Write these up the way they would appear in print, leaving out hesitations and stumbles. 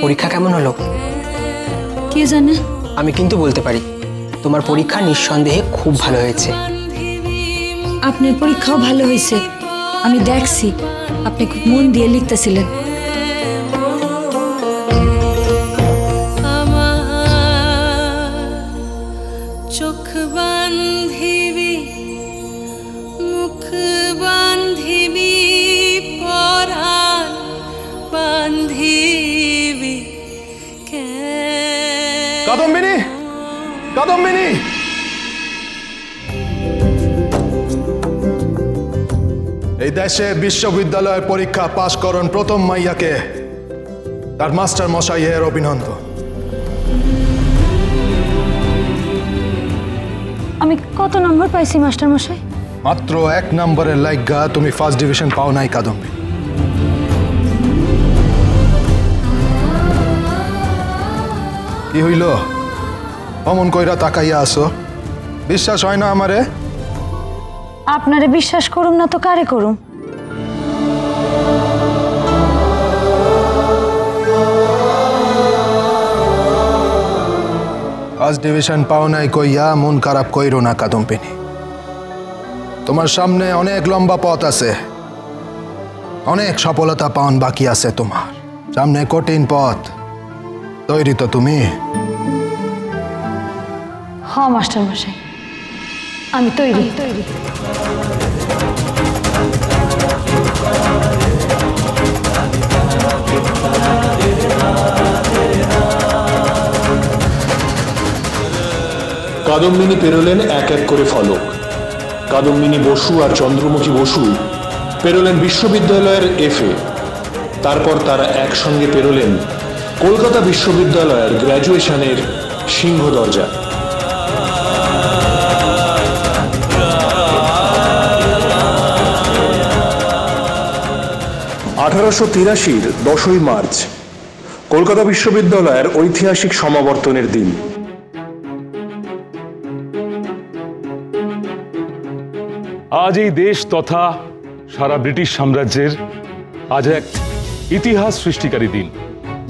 পরীক্ষা কেমন হলো? কে জানে, আমি কিন্তু বলতে পারি তোমার পরীক্ষা নিঃসন্দেহে খুব ভালো হয়েছে। আপনার পরীক্ষাও ভালো হয়েছে, আমি দেখছি আপনি খুব মন দিয়ে লিখতেছিলেন। চোখ বান্ধিবি, মুখ বান্ধিবি, পরাণ বান্ধিবি। কাদম্বিনী, কাদম্বিনী, এই দেশে বিশ্ববিদ্যালয়ের পরীক্ষা পাশ করন প্রথম মাইয়াকে তার মাস্টার মশাইয়ের অভিনন্দন। আমি কত নম্বর পাইছি মাস্টার মশাই? মাত্র 1 নম্বরের লাইগা তুমি ফার্স্ট ডিভিশন পাও নাই কাদম্বিনী। কি হইল? অমন কইরা তাকাইয়া আসো, বিশ্বাস হয় না আমারে? আপনারে বিশ্বাস করুম না তো কারে করুম? ফার্স্ট ডিভিশন পাও নাই কইয়া মন খারাপ কইরো না কাদম্বিনী। তোমার সামনে অনেক লম্বা পথ আছে, অনেক সফলতা পাওন বাকি আছে তোমার সামনে, কঠিন পথ। তৈরি তো তুমি? হ্যাঁ মাস্টার মশাই, আমি তৈরি। কাদম্বিনী পেরোলেন এক এক করে ফলক। কাদম্বিনী বসু আর চন্দ্রমুখী বসু পেরোলেন বিশ্ববিদ্যালয়ের এফএ। তারপর তারা একসঙ্গে পেরোলেন কলকাতা বিশ্ববিদ্যালয়ের গ্র্যাজুয়েশনের সিংহ দরজা। (1883) 10ই মার্চ কলকাতা বিশ্ববিদ্যালয়ের ঐতিহাসিক সমাবর্তনের দিন। আজ এই দেশ তথা সারা ব্রিটিশ সাম্রাজ্যের আজ এক ইতিহাস সৃষ্টিকারী দিন।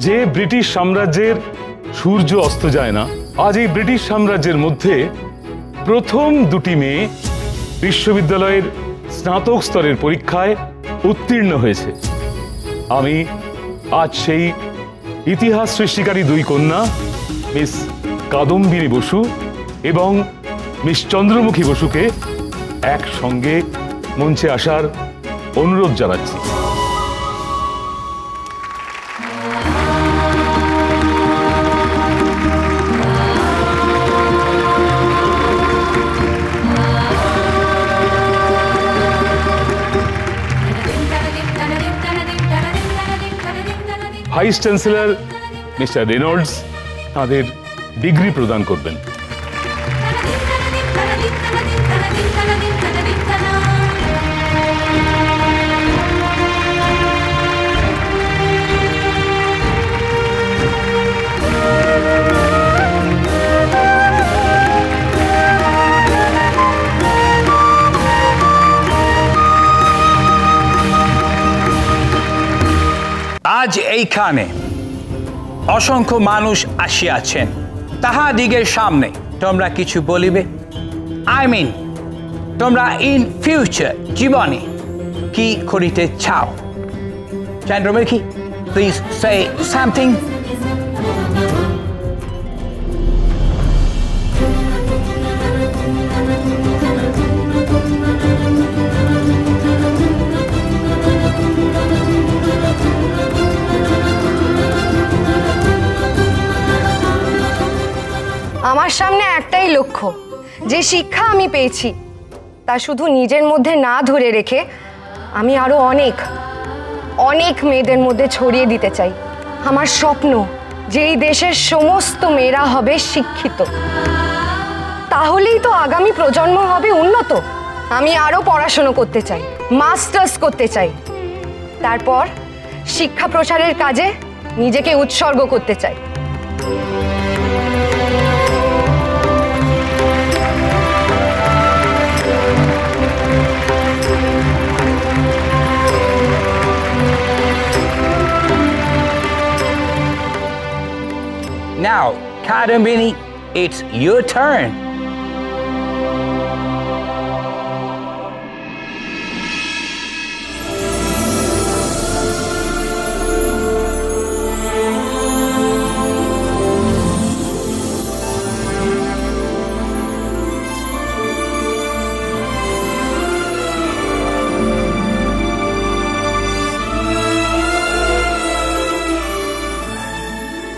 যে ব্রিটিশ সাম্রাজ্যের সূর্য অস্ত যায় না, আজ এই ব্রিটিশ সাম্রাজ্যের মধ্যে প্রথম 2টি মেয়ে বিশ্ববিদ্যালয়ের স্নাতক স্তরের পরীক্ষায় উত্তীর্ণ হয়েছে। আমি আজ সেই ইতিহাস সৃষ্টিকারী 2 কন্যা মিস কাদম্বিনী বসু এবং মিস চন্দ্রমুখী বসুকে একসঙ্গে মঞ্চে আসার অনুরোধ জানাচ্ছি। ভাইস চ্যান্সেলর মিস্টার রেনল্ডস তাদের ডিগ্রি প্রদান করবেন। আজ এইখানে অসংখ্য মানুষ আসিয়াছেন, তাহাদিগের সামনে তোমরা কিছু বলিবে? তোমরা ইন ফিউচার জীবনে কি করিতে চাও? Chandramukhi, please say something. আমার সামনে একটাই লক্ষ্য, যে শিক্ষা আমি পেয়েছি তা শুধু নিজের মধ্যে না ধরে রেখে আমি আরো অনেক অনেক মেয়েদের মধ্যে ছড়িয়ে দিতে চাই। আমার স্বপ্ন যে এই দেশের সমস্ত মেয়েরা হবে শিক্ষিত, তাহলেই তো আগামী প্রজন্ম হবে উন্নত। আমি আরো পড়াশোনা করতে চাই, মাস্টার্স করতে চাই, তারপর শিক্ষা প্রসারের কাজে নিজেকে উৎসর্গ করতে চাই। Kadambini, it's your turn.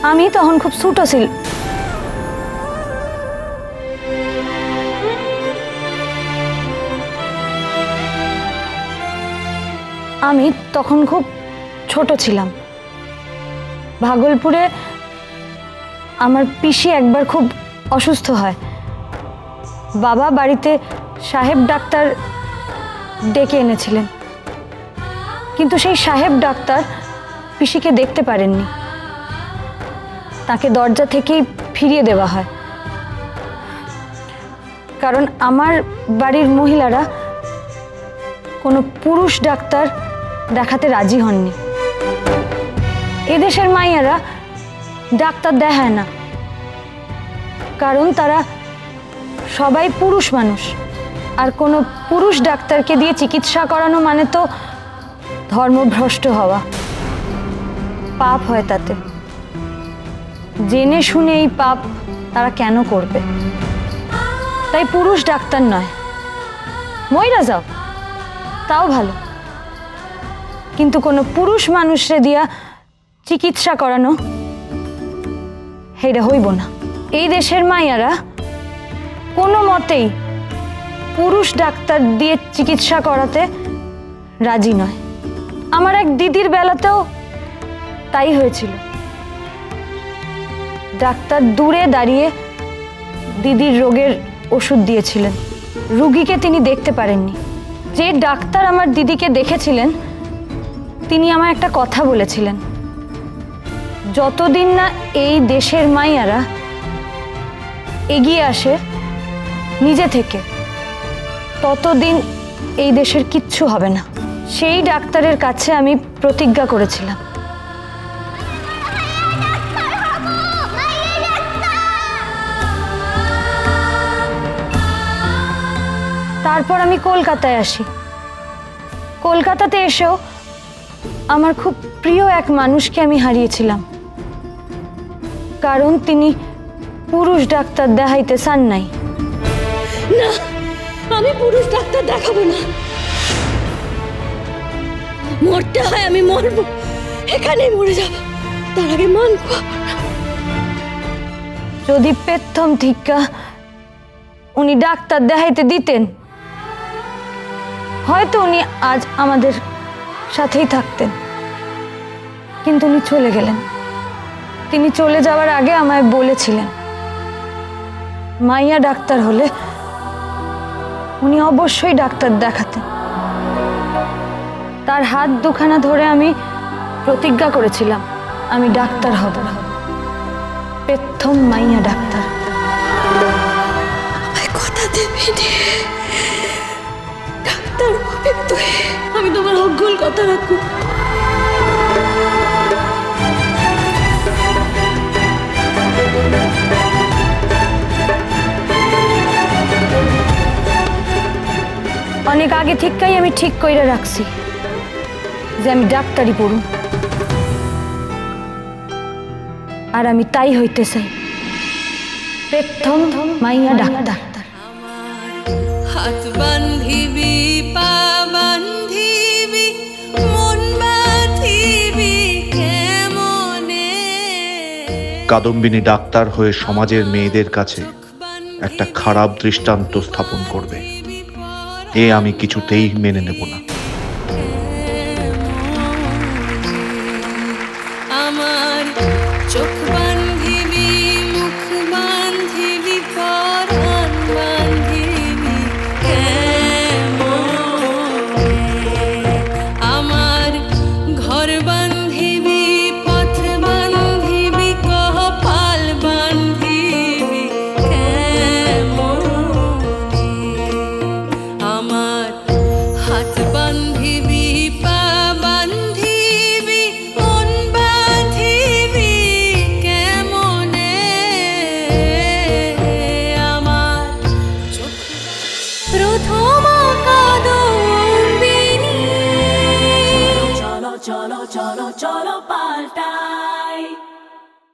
আমি তখন খুব ছোট ছিল। আমি তখন খুব ছোট ছিলাম। ভাগলপুরে আমার পিসি একবার খুব অসুস্থ হয়। বাবা বাড়িতে সাহেব ডাক্তার ডেকে এনেছিলেন, কিন্তু সেই সাহেব ডাক্তার পিসিকে দেখতে পারেননি। তাকে দরজা থেকেই ফিরিয়ে দেওয়া হয়, কারণ আমার বাড়ির মহিলারা কোনো পুরুষ ডাক্তার দেখাতে রাজি হননি। এদেশের মাইয়ারা ডাক্তার দেখায় না, কারণ তারা সবাই পুরুষ মানুষ, আর কোনো পুরুষ ডাক্তারকে দিয়ে চিকিৎসা করানো মানে তো ধর্মভ্রষ্ট হওয়া, পাপ হয় তাতে। জেনে শুনে এই পাপ তারা কেন করবে? তাই পুরুষ ডাক্তার নয়, মইরা যাও তাও ভালো, কিন্তু কোনো পুরুষ মানুষরে দিয়া চিকিৎসা করানো সেইটা হইব না। এই দেশের মাইয়ারা কোনো মতেই পুরুষ ডাক্তার দিয়ে চিকিৎসা করাতে রাজি নয়। আমার এক দিদির বেলাতেও তাই হয়েছিল। ডাক্তার দূরে দাঁড়িয়ে দিদির রোগের ওষুধ দিয়েছিলেন, রুগীকে তিনি দেখতে পারেননি। যে ডাক্তার আমার দিদিকে দেখেছিলেন তিনি আমার একটা কথা বলেছিলেন, যতদিন না এই দেশের মাইয়ারা এগিয়ে আসে নিজে থেকে, ততদিন এই দেশের কিচ্ছু হবে না। সেই ডাক্তারের কাছে আমি প্রতিজ্ঞা করেছিলাম, তারপর আমি কলকাতায় আসি। কলকাতাতে এসেও আমার খুব প্রিয় এক মানুষকে আমি হারিয়েছিলাম, কারণ তিনি পুরুষ ডাক্তার দেখাইতে চান নাই। না, আমি পুরুষ ডাক্তার দেখাবো না। মরতে হয় আমি মরবো, এখানেই মরে যাব, তার আগে মানবো। যদি প্রথম থেকে উনি ডাক্তার দেখাইতে দিতেন, হয়তো উনি আজ আমাদের সাথেই থাকতেন, কিন্তু উনি চলে গেলেন। তিনি চলে যাওয়ার আগে আমায় বলেছিলেন, মাইয়া ডাক্তার হলে উনি অবশ্যই ডাক্তার দেখাতেন। তার হাত দুখানা ধরে আমি প্রতিজ্ঞা করেছিলাম, আমি ডাক্তার হব, প্রথম মাইয়া ডাক্তার। কথা দেবে ডাক্তার হবে তুই, আমি তোমার অজ্ঞল কথা রাখবো। অনেক আগে থেকেই আমি ঠিক কইরা রাখছি যে আমি ডাক্তারি পড়ুম, আর আমি তাই হইতে চাই, প্রথম মাইয়া ডাক্তার। হাত বান্ধিবি, পা বান্ধিবি, মন বাঁধিবি কেমনে। কাদম্বিনী ডাক্তার হয়ে সমাজের মেয়েদের কাছে একটা খারাপ দৃষ্টান্ত স্থাপন করবে, এ আমি কিছুতেই মেনে নেব না।